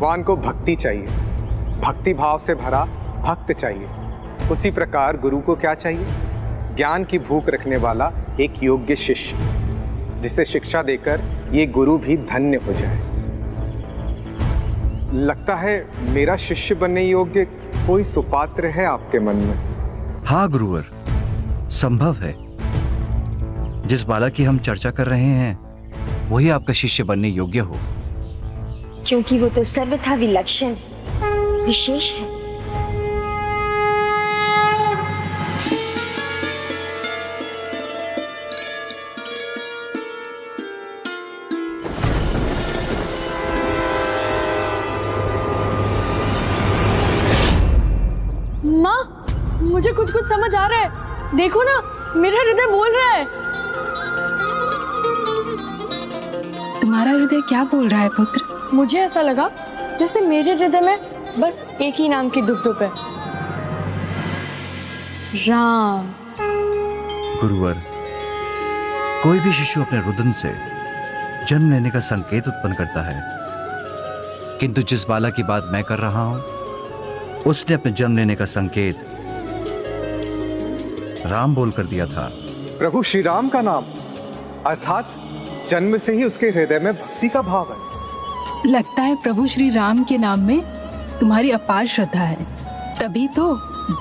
भगवान को भक्ति चाहिए, भक्ति भाव से भरा भक्त चाहिए। उसी प्रकार गुरु को क्या चाहिए? ज्ञान की भूख रखने वाला एक योग्य शिष्य, जिसे शिक्षा देकर ये गुरु भी धन्य हो जाए। लगता है मेरा शिष्य बनने योग्य कोई सुपात्र है आपके मन में। हाँ गुरुवर, संभव है। जिस बालक की हम चर्चा कर रहे हैं वही आपका शिष्य बनने योग्य हो, क्योंकि वो तो सर्वथा विलक्षण, विशेष है। माँ, मुझे कुछ कुछ समझ आ रहा है। देखो ना, मेरा हृदय बोल रहा है। तुम्हारा हृदय क्या बोल रहा है पुत्र? मुझे ऐसा लगा जैसे मेरे हृदय में बस एक ही नाम की दुप-दुप है, राम। गुरुवर, कोई भी शिशु अपने रुदन से जन्म लेने का संकेत उत्पन्न करता है, किंतु जिस बालक की बात मैं कर रहा हूं उसने अपने जन्म लेने का संकेत राम बोलकर दिया था। प्रभु श्री राम का नाम, अर्थात जन्म से ही उसके हृदय में भक्ति का भाव है। लगता है प्रभु श्री राम के नाम में तुम्हारी अपार श्रद्धा है, तभी तो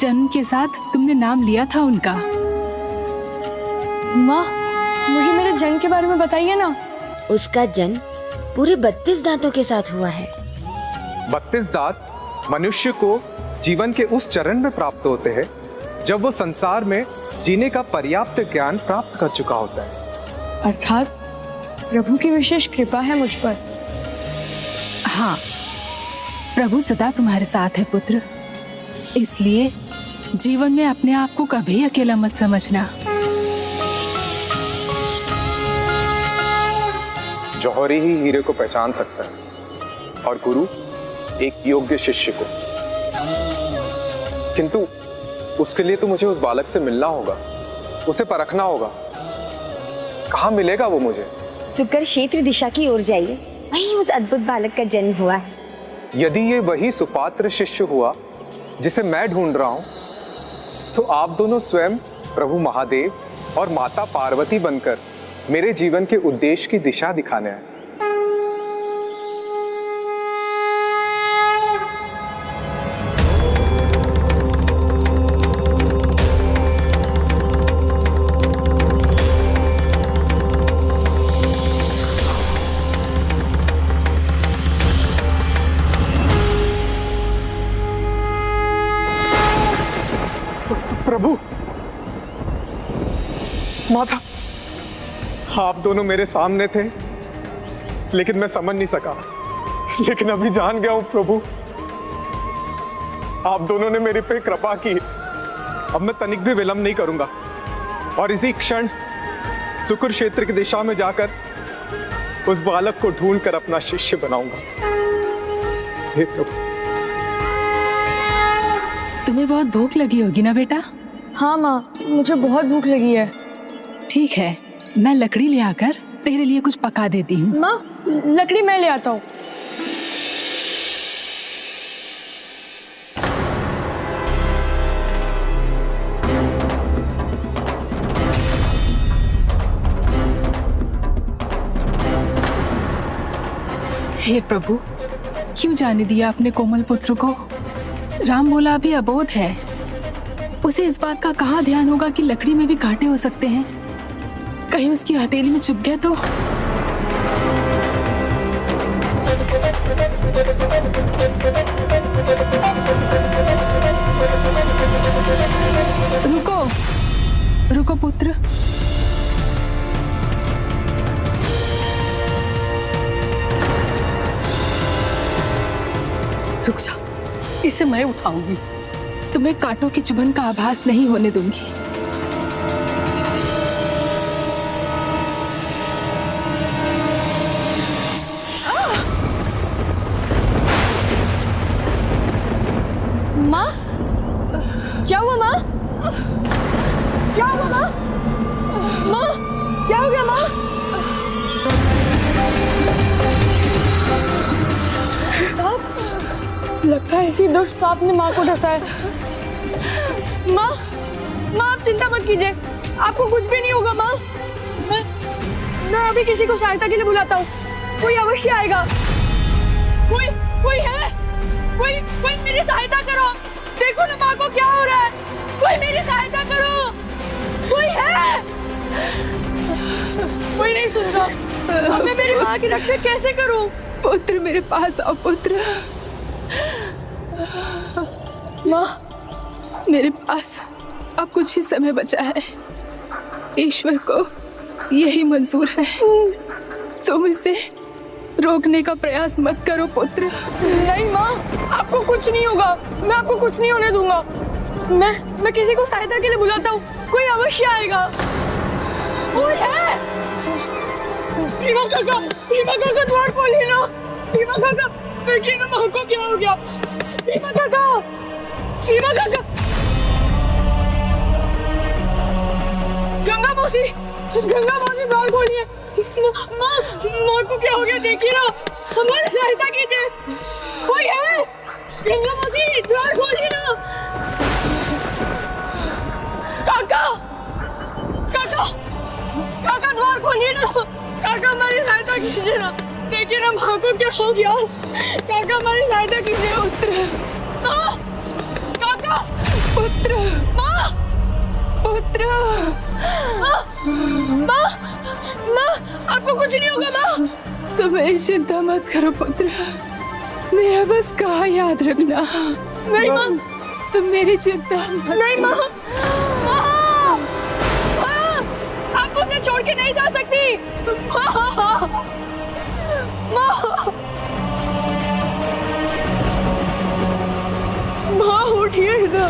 जन्म के साथ तुमने नाम लिया था उनका। माँ, मुझे मेरे जन्म के बारे में बताइए ना। उसका जन्म पूरे 32 दांतों के साथ हुआ है। 32 दांत मनुष्य को जीवन के उस चरण में प्राप्त होते हैं जब वो संसार में जीने का पर्याप्त ज्ञान प्राप्त कर चुका होता है। अर्थात प्रभु की विशेष कृपा है मुझ पर। हाँ, प्रभु सदा तुम्हारे साथ है पुत्र, इसलिए जीवन में अपने आप को कभी अकेला मत समझना। जौहरी ही हीरे को पहचान सकता है और गुरु एक योग्य शिष्य को, किंतु उसके लिए तो मुझे उस बालक से मिलना होगा, उसे परखना होगा। कहाँ मिलेगा वो मुझे? सुकर क्षेत्र दिशा की ओर जाइए, वहीं उस अद्भुत बालक का जन्म हुआ है। यदि ये वही सुपात्र शिष्य हुआ जिसे मैं ढूंढ रहा हूं, तो आप दोनों स्वयं प्रभु महादेव और माता पार्वती बनकर मेरे जीवन के उद्देश्य की दिशा दिखाने आए। प्रभु, माता, आप दोनों मेरे सामने थे, लेकिन मैं समझ नहीं सका। लेकिन अभी जान गया हूं प्रभु, आप दोनों ने मेरे पे कृपा की। अब मैं तनिक भी विलंब नहीं करूंगा और इसी क्षण सुकुर क्षेत्र की दिशा में जाकर उस बालक को ढूंढकर अपना शिष्य बनाऊंगा। हे प्रभु। तुम्हें बहुत भूख लगी होगी ना बेटा? हाँ माँ, मुझे बहुत भूख लगी है। ठीक है, मैं लकड़ी ले आकर तेरे लिए कुछ पका देती हूँ। माँ, लकड़ी मैं ले आता हूँ। हे प्रभु, क्यों जाने दिया अपने कोमल पुत्र को? राम बोला अभी अबोध है, उसे इस बात का कहाँ ध्यान होगा कि लकड़ी में भी कांटे हो सकते हैं। कहीं उसकी हथेली में चुभ गया तो? रुको, रुको पुत्र। रुक जा, इसे मैं उठाऊंगी। तुम्हें कांटों की चुभन का आभास नहीं होने दूंगी। माँ, क्या हुआ माँ? क्या हुआ माँ? माँ, क्या हो गया माँ? साहब, लगता है इसी दुष्ट सांप ने माँ को डसा है। माँ, माँ आप चिंता मत कीजिए, आपको कुछ भी नहीं होगा माँ। मैं अभी किसी को सहायता के लिए बुलाता हूँ, कोई अवश्य आएगा। कोई है? कोई मेरी सहायता करो, देखो ना माँ को क्या हो रहा है। कोई मेरी सहायता करो, कोई है? कोई नहीं सुन रहा। अब मैं मेरी माँ की रक्षा कैसे करूं? पुत्र मेरे पास आओ पुत्र। माँ, मेरे पास अब कुछ ही समय बचा है। ईश्वर को यही मंजूर है। तुम इसे रोकने का प्रयास मत करो पुत्र। नहीं माँ, आपको कुछ नहीं होगा, मैं आपको कुछ नहीं होने दूंगा। मैं किसी को सहायता के लिए बुलाता हूँ, कोई अवश्य आएगा। कोई है? भीमा काका द्वार खोलिए ना। भीमा काका, देखिए ना माँ को क्या हो गया। भीमा काका गंगा मौसी द्वार खोलिए। माँ को क्या हो गया, देखिए ना, हमारी सहायता कीजिए। कोई है? गंगा मौसी द्वार खोलिए ना। काका द्वार खोलिए ना। काका हमारी सहायता कीजिए ना, देखिए ना माँ को क्या हो गया। काका हमारी सहायता कीजिए। पुत्र, माँ, काका, पुत्र, माँ, पुत्र, माँ, आपको कुछ नहीं होगा माँ। तुम्हें चिंता मत करो पुत्र, मेरा बस कहा याद रखना। नहीं माँ, तुम मेरी चिंता मत नहीं माँ, आप मुझे छोड़ के नहीं जा सकती। माँ उठिए ना।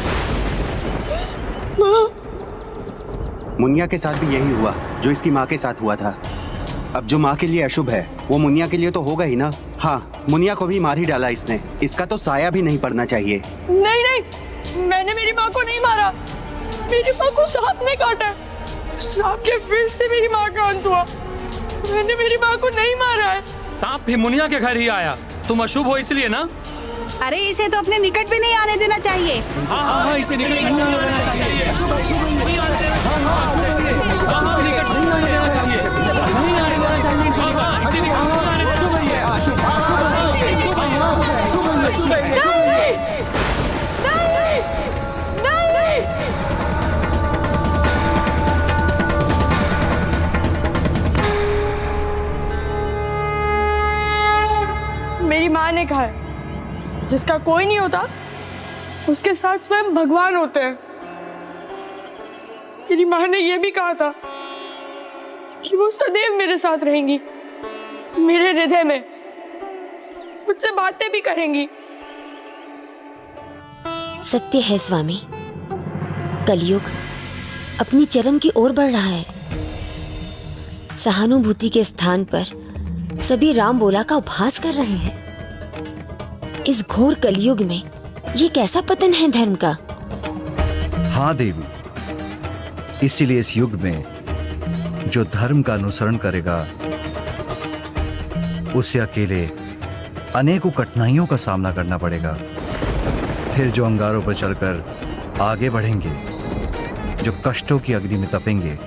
माँ, मुनिया के साथ भी यही हुआ जो इसकी माँ के साथ हुआ था। अब जो माँ के लिए अशुभ है वो मुनिया के लिए तो होगा ही ना। हाँ, मुनिया को भी मार ही डाला इसने, इसका तो साया भी नहीं पड़ना चाहिए। नहीं, मैंने मेरी माँ को नहीं मारा, मेरी माँ को सांप ने काटा। सांप के विष से मेरी माँ का अंत हुआ। मैंने मेरी माँ को नहीं मारा है। सांप भी मुनिया के घर ही आया, तुम अशुभ हो इसलिए ना। अरे इसे तो अपने निकट भी नहीं आने देना चाहिए। हाँ, इसे निकट नहीं आने देना चाहिए। अशुभ नहीं आने देना चाहिए। हाँ, इसे निकट नहीं आने देना चाहिए। नहीं आने देना चाहिए इसे निकट। इसे निकट नहीं आने देना चाहिए। अशुभ मेरी माँ ने कहा है, जिसका कोई नहीं होता उसके साथ स्वयं भगवान होते हैं। मेरी माँ ने यह भी कहा था कि वो सदैव मेरे साथ रहेंगी, मेरे हृदय में, मुझसे बातें भी करेंगी। सत्य है स्वामी, कलयुग अपनी चरम की ओर बढ़ रहा है। सहानुभूति के स्थान पर सभी राम बोला का उपहास कर रहे हैं। इस घोर कलयुग में ये कैसा पतन है धर्म का। हाँ देवी, इसीलिए इस युग में जो धर्म का अनुसरण करेगा उसे अकेले अनेकों कठिनाइयों का सामना करना पड़ेगा। फिर जो अंगारों पर चलकर आगे बढ़ेंगे, जो कष्टों की अग्नि में तपेंगे,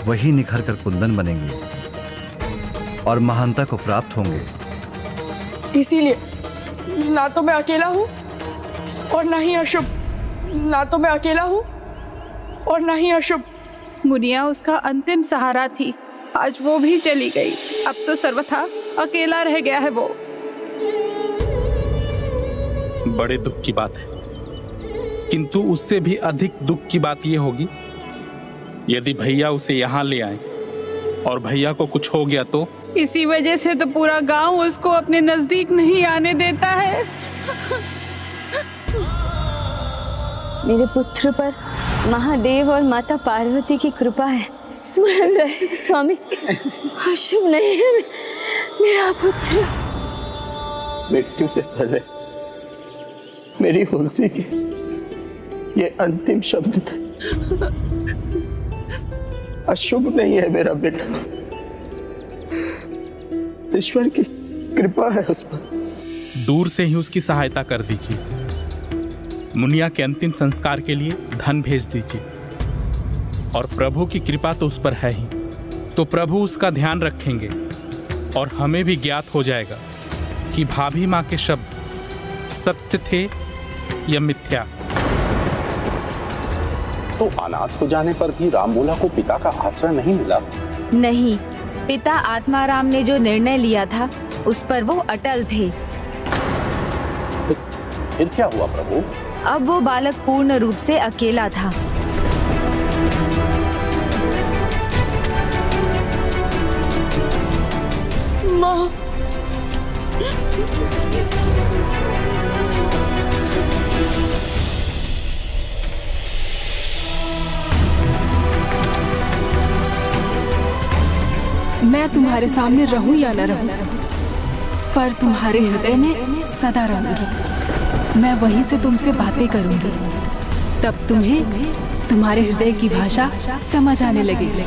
वही निखर कर कुंदन बनेंगे और महानता को प्राप्त होंगे। इसीलिए ना तो मैं अकेला हूँ और ना ही अशुभ, ना तो मैं अकेला हूँ और ना ही अशुभ। मुनिया उसका अंतिम सहारा थी, आज वो भी चली गई। अब तो सर्वथा अकेला रह गया है वो। बड़े दुख की बात है, किंतु उससे भी अधिक दुख की बात यह होगी यदि भैया उसे यहाँ ले आए और भैया को कुछ हो गया तो। इसी वजह से तो पूरा गांव उसको अपने नजदीक नहीं आने देता है। मेरे पुत्र पर महादेव और माता पार्वती की कृपा है। स्मरण रहे स्वामी, अशुभ नहीं है मेरा पुत्र। मृत्यु से पहले मेरी तुलसी के ये अंतिम शब्द थे, अशुभ नहीं है मेरा बेटा। ईश्वर की कृपा है उस पर। दूर से ही उसकी सहायता कर दीजिए। मुनिया के अंतिम संस्कार के लिए धन भेज दीजिए। और प्रभु की कृपा तो उस पर है ही, तो प्रभु उसका ध्यान रखेंगे और हमें भी ज्ञात हो जाएगा कि भाभी माँ के शब्द सत्य थे या मिथ्या। तो अनाथ हो जाने पर भी रामबोला को पिता का आश्रय नहीं मिला? नहीं, पिता आत्माराम ने जो निर्णय लिया था उस पर वो अटल थे। फिर क्या हुआ प्रभु? अब वो बालक पूर्ण रूप से अकेला था। माँ, मैं तुम्हारे सामने रहूं या न रहूं, पर तुम्हारे हृदय में सदा रहूंगी। मैं वहीं से तुमसे बातें करूंगी, तब तुम्हें तुम्हारे हृदय की भाषा समझ आने लगेगी।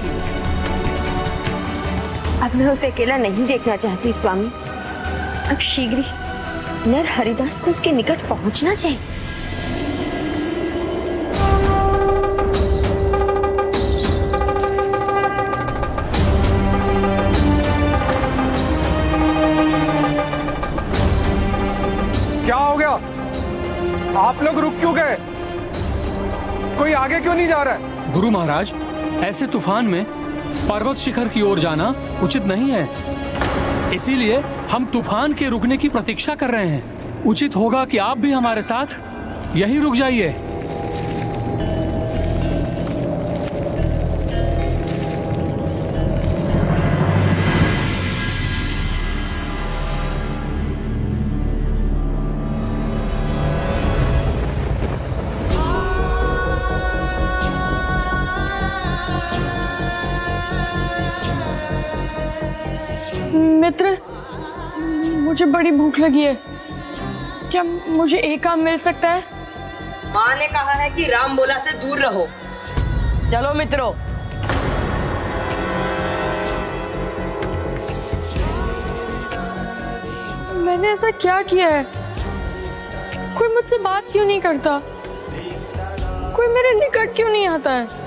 अब मैं उसे अकेला नहीं देखना चाहती स्वामी। अब शीघ्र ही नर हरिदास को उसके निकट पहुंचना चाहिए। क्या हो गया? आप लोग रुक क्यों गए? कोई आगे क्यों नहीं जा रहा है? गुरु महाराज, ऐसे तूफान में पर्वत शिखर की ओर जाना उचित नहीं है। इसीलिए हम तूफान के रुकने की प्रतीक्षा कर रहे हैं। उचित होगा कि आप भी हमारे साथ यहीं रुक जाइए। मित्र, मुझे बड़ी भूख लगी है। क्या मुझे एक काम मिल सकता है? माँ ने कहा है कि रामबोला से दूर रहो। चलो मित्रों। मैंने ऐसा क्या किया है? कोई मुझसे बात क्यों नहीं करता? कोई मेरे निकट क्यों नहीं आता है?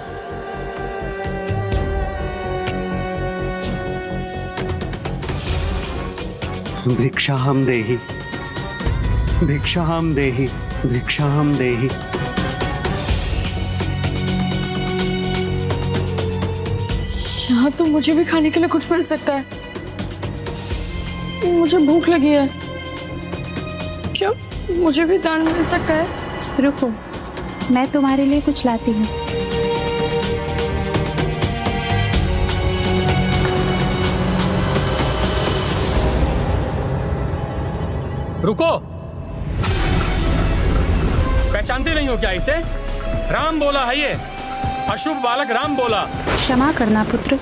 भिक्षाहम देहि, भिक्षाहम देहि, भिक्षाहम देहि। यहाँ तो मुझे भी खाने के लिए कुछ मिल सकता है। मुझे भूख लगी है। क्या मुझे भी दान मिल सकता है? रुको, मैं तुम्हारे लिए कुछ लाती हूँ। रुको, पहचानते नहीं हो क्या इसे? रामबोला है ये, अशुभ बालक रामबोला। क्षमा करना पुत्र,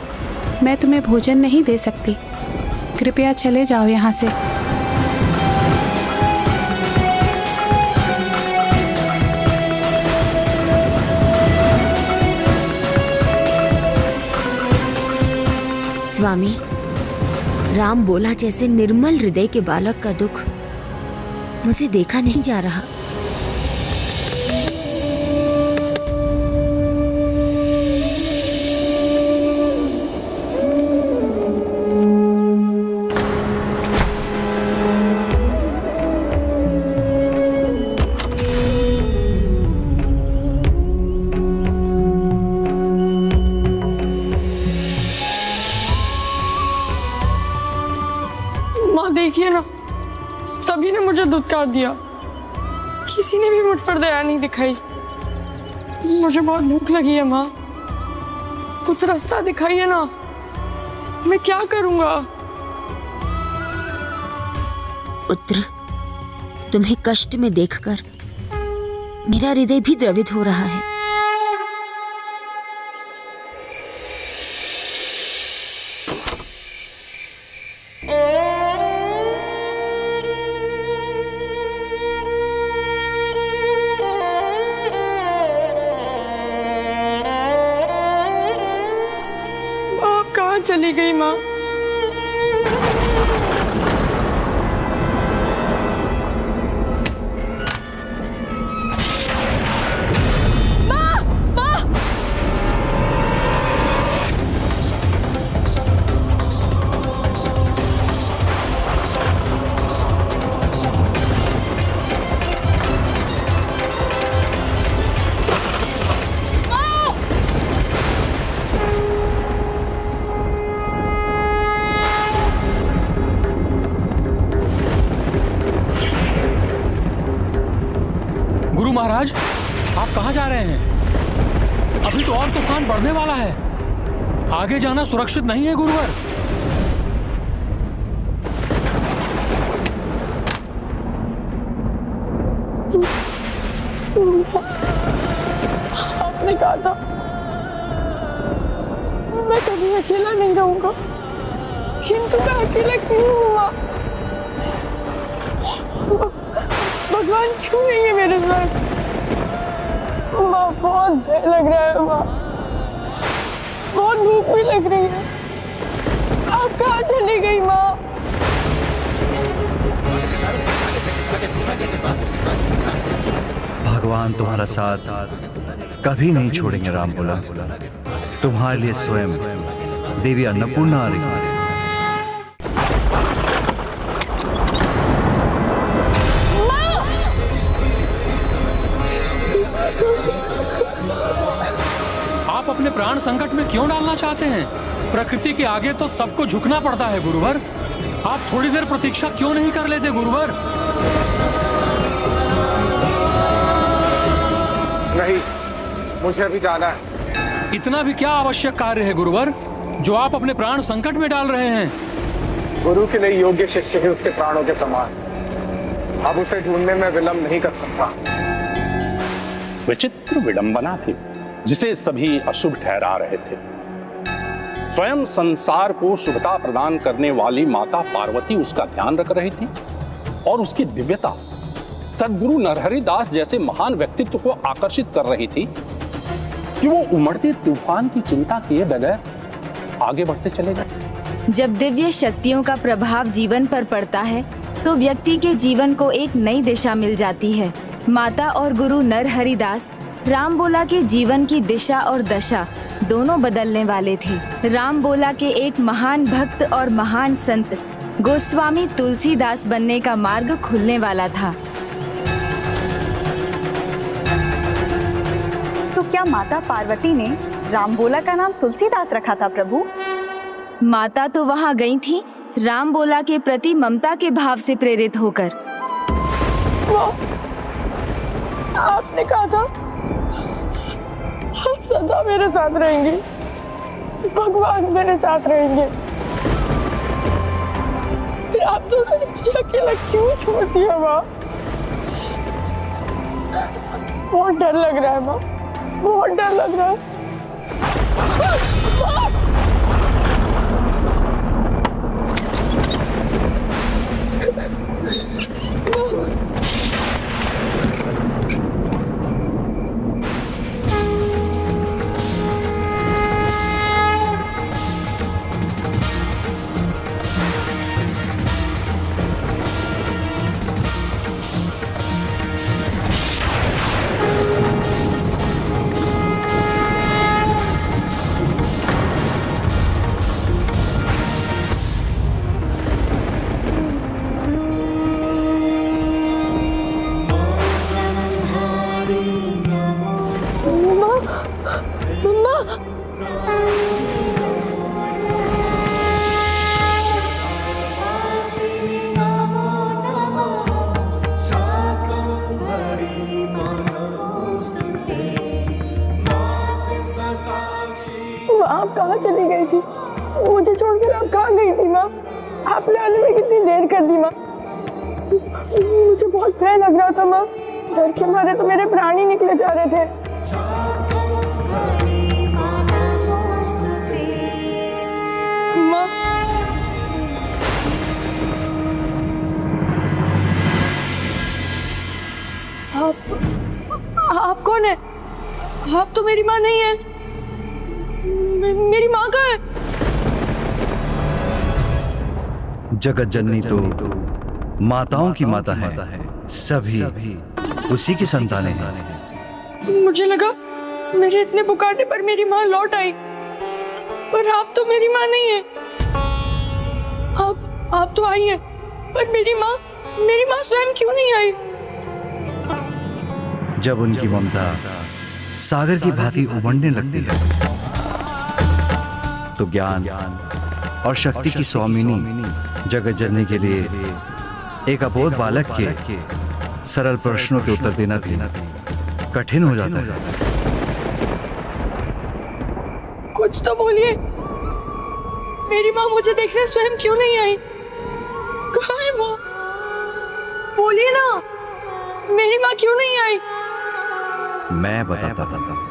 मैं तुम्हें भोजन नहीं दे सकती। कृपया चले जाओ यहाँ से। स्वामी, रामबोला जैसे निर्मल हृदय के बालक का दुख मुझे देखा नहीं जा रहा। माँ देखिए ना, सभी ने मुझे धुतकार दिया। किसी ने भी मुझ पर दया नहीं दिखाई। मुझे बहुत भूख लगी है माँ, कुछ रास्ता दिखाइए ना। मैं क्या करूँगा? पुत्र, तुम्हें कष्ट में देखकर मेरा हृदय भी द्रवित हो रहा है। आप कहाँ चली गई माँ? महाराज, आप कहाँ जा रहे हैं? अभी तो और तूफान बढ़ने वाला है, आगे जाना सुरक्षित नहीं है गुरुवर। आपने कहा था मैं कभी अकेला नहीं रहूंगा, किंतु मैं अकेला क्यों हुआ? भगवान क्यों नहीं है मेरे साथ? माँ, बहुत भय लग रहा है माँ, बहुत भूख भी लग रही है। आप कहाँ चली गई माँ? भगवान तुम्हारा साथ कभी नहीं छोड़ेंगे राम बोला। तुम्हारे लिए स्वयं देवी अन्नपूर्णा आ रही है। आप अपने प्राण संकट में क्यों डालना चाहते हैं? प्रकृति के आगे तो सबको झुकना पड़ता है गुरुवर। आप थोड़ी देर प्रतीक्षा क्यों नहीं कर लेते गुरुवर? नहीं, मुझे अभी जाना है। इतना भी क्या आवश्यक कार्य है गुरुवर, जो आप अपने प्राण संकट में डाल रहे हैं? गुरु के लिए योग्य शिष्य है उसके प्राणों के समान। अब उसे ढूंढने में विलंब नहीं कर सकता। विचित्र विडंबना थी जिसे सभी अशुभ ठहरा रहे थे। स्वयं संसार को शुभता प्रदान करने वाली माता पार्वती उसका ध्यान रख रही थी और उसकी दिव्यता सद्गुरु नरहरि दास जैसे महान व्यक्तित्व को आकर्षित कर रही थी कि वो उमड़ते तूफान की चिंता किए बगैर आगे बढ़ते चले गए। जब दिव्य शक्तियों का प्रभाव जीवन पर पड़ता है तो व्यक्ति के जीवन को एक नई दिशा मिल जाती है। माता और गुरु नरहरि दास राम बोला के जीवन की दिशा और दशा दोनों बदलने वाले थे। राम बोला के एक महान भक्त और महान संत गोस्वामी तुलसीदास बनने का मार्ग खुलने वाला था। तो क्या माता पार्वती ने राम बोला का नाम तुलसीदास रखा था प्रभु? माता तो वहाँ गई थी राम बोला के प्रति ममता के भाव से प्रेरित होकर। आपने कहा था आप सदा मेरे साथ रहेंगे, भगवान मेरे साथ रहेंगे, फिर आप तो मुझे अकेला क्यों छोड़ दिया माँ? बहुत डर लग रहा है माँ, बहुत डर लग रहा है। आप कहाँ चली गई थी? मुझे छोड़कर आप कहाँ गई थी माँ? आपने आने में कितनी देर कर दी माँ? मुझे बहुत भय लग रहा था माँ, डर के मारे तो मेरे प्राण ही निकले जा रहे थे। माँ, आप कौन है? आप तो मेरी माँ नहीं है। मेरी माँ कहाँ है? जगत जननी तो माताओं की माता है, सभी उसी की संतानें हैं। मुझे लगा मेरे इतने पुकारने पर मेरी माँ लौट आई, पर आप तो मेरी माँ नहीं है। आप तो आई हैं, पर मेरी माँ स्वयं क्यों नहीं आई? जब उनकी ममता सागर की भांति उमड़ने लगती है तो ज्ञान और शक्ति की स्वामिनी जगत जननी के लिए एक अबोध बालक के सरल प्रश्नों के उत्तर देना भी कठिन हो जाता है। कुछ तो बोलिए। मेरी माँ मुझे देखने स्वयं क्यों नहीं आई? कहाँ है वो? बोलिए ना, मेरी माँ क्यों नहीं आई? मैं बताता हूँ।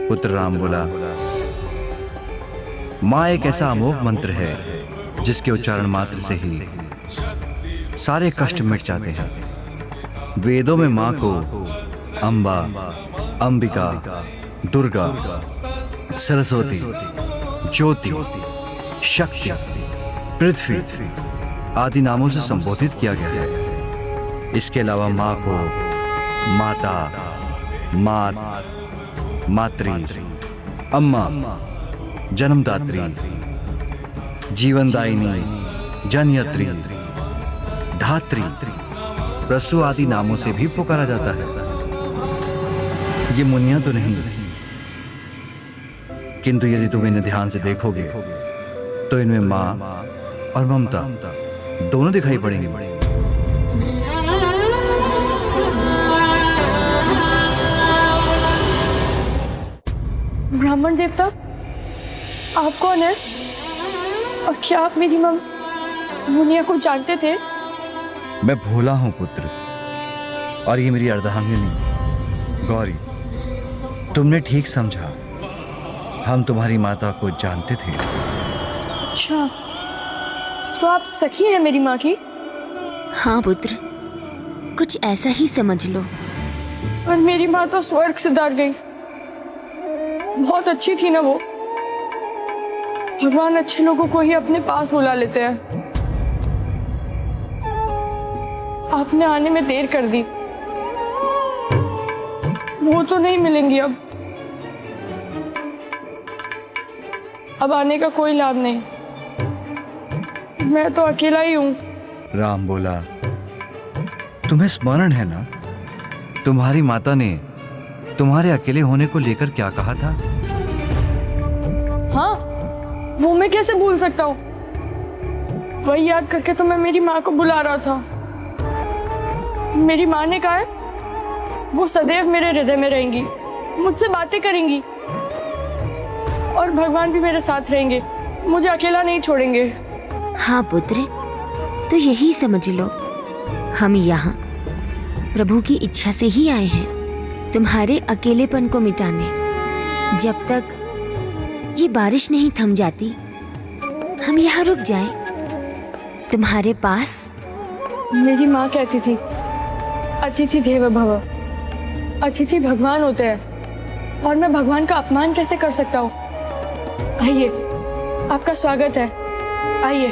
पुत्र राम बोला, माँ एक ऐसा अमोघ मंत्र है जिसके उच्चारण मात्र से ही सारे कष्ट मिट जाते हैं। वेदों में माँ को अंबा, अंबिका, दुर्गा, सरस्वती, ज्योति, शक्ति, पृथ्वी आदि नामों से संबोधित किया गया है। इसके अलावा माँ को माता, मात, मातृ, अम्मा, जन्मदात्री, जीवनदायिनी, जनयत्री, धात्री, प्रसू आदि नामों से भी पुकारा जाता है। ये मुनियां तो नहीं, किंतु यदि तुम इन्हें ध्यान से देखोगे तो इनमें माँ और ममता दोनों दिखाई पड़ेंगी। ब्राह्मण देवता, आप कौन है? और क्या आप मेरी माँ मुनिया को जानते थे? मैं भोला हूं पुत्र, और ये मेरी अर्धांगिनी गौरी। तुमने ठीक समझा, हम तुम्हारी माता को जानते थे। अच्छा, तो आप सखी हैं मेरी माँ की? हाँ पुत्र, कुछ ऐसा ही समझ लो। और मेरी माँ तो स्वर्ग सिधार गई। बहुत अच्छी थी ना वो। भगवान अच्छे लोगों को ही अपने पास बुला लेते हैं। आपने आने में देर कर दी। वो तो नहीं मिलेंगी अब आने का कोई लाभ नहीं। मैं तो अकेला ही हूँ। राम बोला, तुम्हें स्मरण है ना, तुम्हारी माता ने तुम्हारे अकेले होने को लेकर क्या कहा था? हाँ, वो मैं कैसे भूल सकता हूँ? वही याद करके तो मैं मेरी माँ को बुला रहा था। मेरी माँ ने कहा है वो सदैव मेरे हृदय में रहेंगी, मुझसे बातें करेंगी, और भगवान भी मेरे साथ रहेंगे, मुझे अकेला नहीं छोड़ेंगे। हाँ पुत्र, तो यही समझ लो, हम यहाँ प्रभु की इच्छा से ही आए हैं, तुम्हारे अकेलेपन को मिटाने। जब तक ये बारिश नहीं थम जाती, हम यहाँ रुक जाएं, तुम्हारे पास। मेरी माँ कहती थी, अतिथि देवो भव, अतिथि भगवान होते हैं, और मैं भगवान का अपमान कैसे कर सकता हूँ? आइए, आपका स्वागत है, आइए।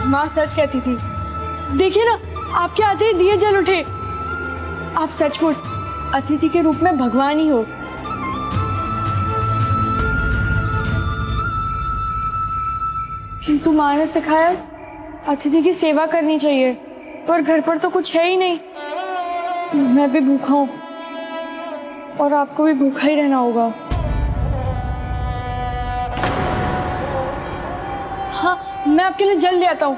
माँ सच कहती थी। देखिए ना, आपके आते ही दिए जल उठे। आप सचमुच अतिथि के रूप में भगवान ही हो। किंतु माँ ने सिखाया अतिथि की सेवा करनी चाहिए, पर घर पर तो कुछ है ही नहीं। मैं भी भूखा हूँ, और आपको भी भूखा ही रहना होगा। हाँ, मैं आपके लिए जल ले आता हूँ।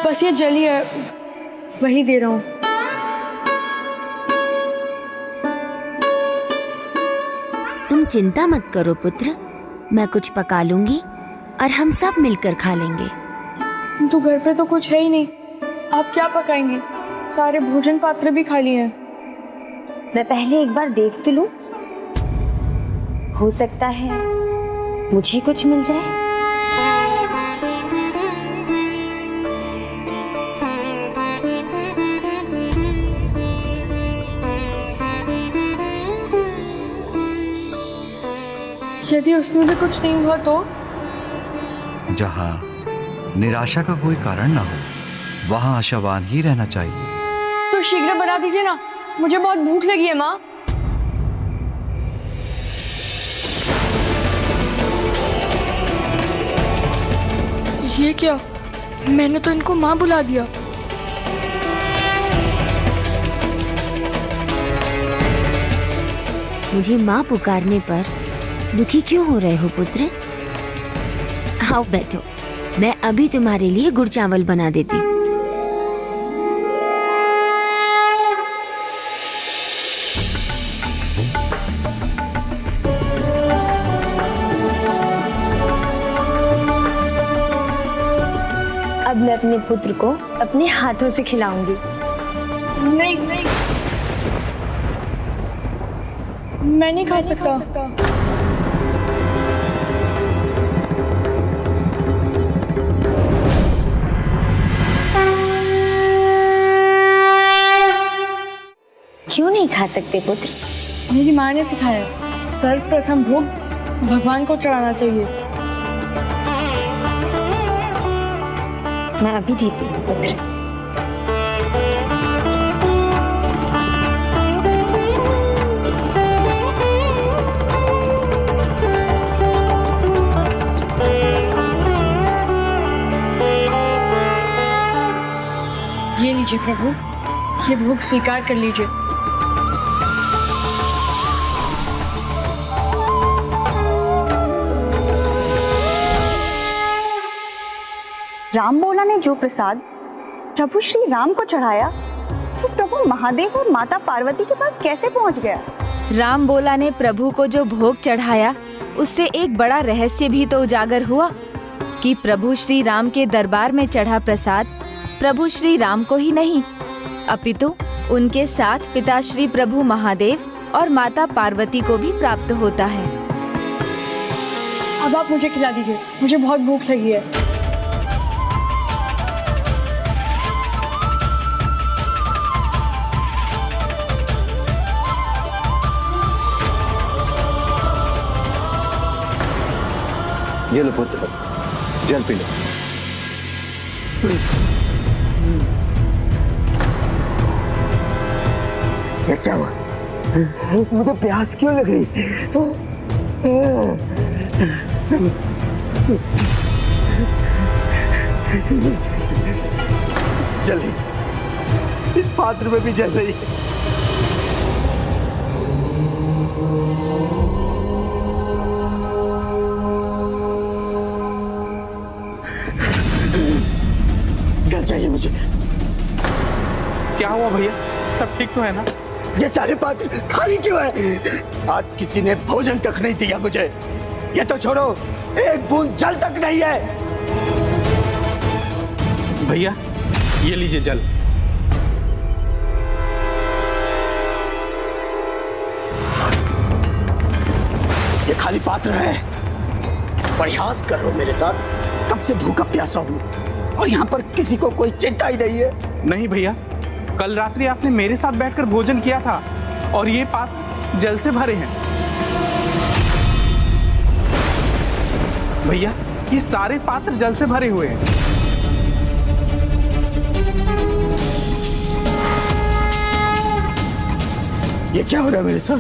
बस ये जल ही है, वही दे रहा हूँ। तुम चिंता मत करो पुत्र, मैं कुछ पका लूंगी और हम सब मिलकर खा लेंगे। तो घर पे तो कुछ है ही नहीं, आप क्या पकाएंगी? सारे भोजन पात्र भी खाली हैं। मैं पहले एक बार देख तो लूं, हो सकता है मुझे कुछ मिल जाए। यदि उसमें भी कुछ नहीं हुआ तो? जहां निराशा का कोई कारण ना हो, वहां आशावान ही रहना चाहिए। तो शीघ्र बना दीजिए ना, मुझे बहुत भूख लगी है माँ। ये क्या, मैंने तो इनको माँ बुला दिया। मुझे माँ पुकारने पर दुखी क्यों हो रहे हो पुत्र? आओ बैठो, मैं अभी तुम्हारे लिए गुड़ चावल बना देती हूँ। अब मैं अपने पुत्र को अपने हाथों से खिलाऊंगी। नहीं नहीं, मैं नहीं खा सकता। क्यों नहीं खा सकते पुत्र? मेरी माँ ने सिखाया है, सर्वप्रथम भोग भगवान को चढ़ाना चाहिए। मैं अभी देती हूँ पुत्र। ये लीजिए प्रभु, ये भोग स्वीकार कर लीजिए। राम बोला ने जो प्रसाद प्रभु श्री राम को चढ़ाया, तो प्रभु महादेव और माता पार्वती के पास कैसे पहुंच गया? राम बोला ने प्रभु को जो भोग चढ़ाया, उससे एक बड़ा रहस्य भी तो उजागर हुआ कि प्रभु श्री राम के दरबार में चढ़ा प्रसाद प्रभु श्री राम को ही नहीं, अपितु उनके साथ पिता श्री प्रभु महादेव और माता पार्वती को भी प्राप्त होता है। अब आप मुझे खिला दीजिए, मुझे बहुत भूख लगी है। ये लो पुत्र, जल पी लो। क्या हुआ? मुझे प्यास क्यों लग रही? जल रही, इस पात्र में भी जल रही है। जल चाहिए मुझे। क्या हुआ भैया, सब ठीक तो है ना? ये सारे पात्र खाली क्यों है? आज किसी ने भोजन तक नहीं दिया मुझे। ये तो छोड़ो, एक बूंद जल तक नहीं है। भैया ये लीजिए जल। ये खाली पात्र है। प्रयास कर रहे हो मेरे साथ, कब से भूखा प्यासा हूँ और यहाँ पर किसी को कोई चिंता ही नहीं है। नहीं भैया, कल रात्रि आपने मेरे साथ बैठकर भोजन किया था और ये पात्र जल से भरे हैं। भैया ये सारे पात्र जल से भरे हुए हैं। ये क्या हो रहा है मेरे साथ?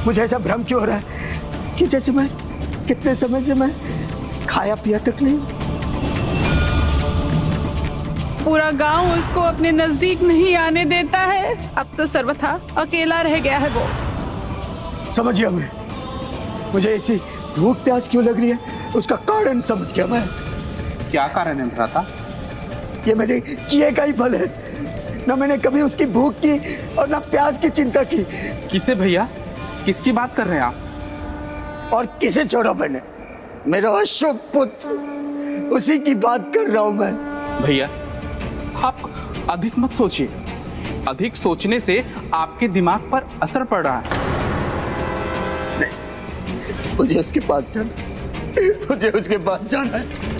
मुझे ऐसा भ्रम क्यों हो रहा है कि जैसे मैं कितने समय से मैं खाया पिया तक नहीं। पूरा गांव उसको अपने नजदीक नहीं आने देता है। अब तो सर्वथा अकेला रह गया है वो। समझ गया मैं, मुझे ऐसी भूख प्यास क्यों लग रही है, उसका कारण समझ गया मैं। क्या कारण है भ्राता? ये मेरे किए का ही फल है। न मैंने कभी उसकी भूख की और न प्यास की चिंता की। किसे भैया, किसकी बात कर रहे हैं आप? और किसे छोड़ो मैंने, मेरा अशोक पुत्र, उसी की बात कर रहा हूं मैं। भैया आप अधिक मत सोचिए, अधिक सोचने से आपके दिमाग पर असर पड़ रहा है। नहीं, मुझे उसके पास जाना, मुझे उसके पास जाना है।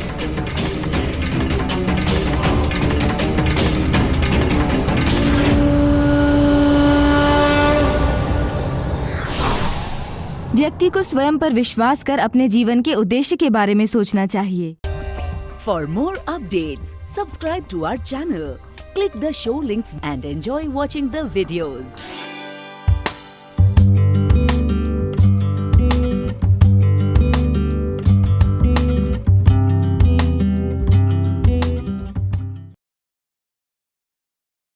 व्यक्ति को स्वयं पर विश्वास कर अपने जीवन के उद्देश्य के बारे में सोचना चाहिए। For more updates, subscribe to our channel, click the show links and enjoy watching the videos.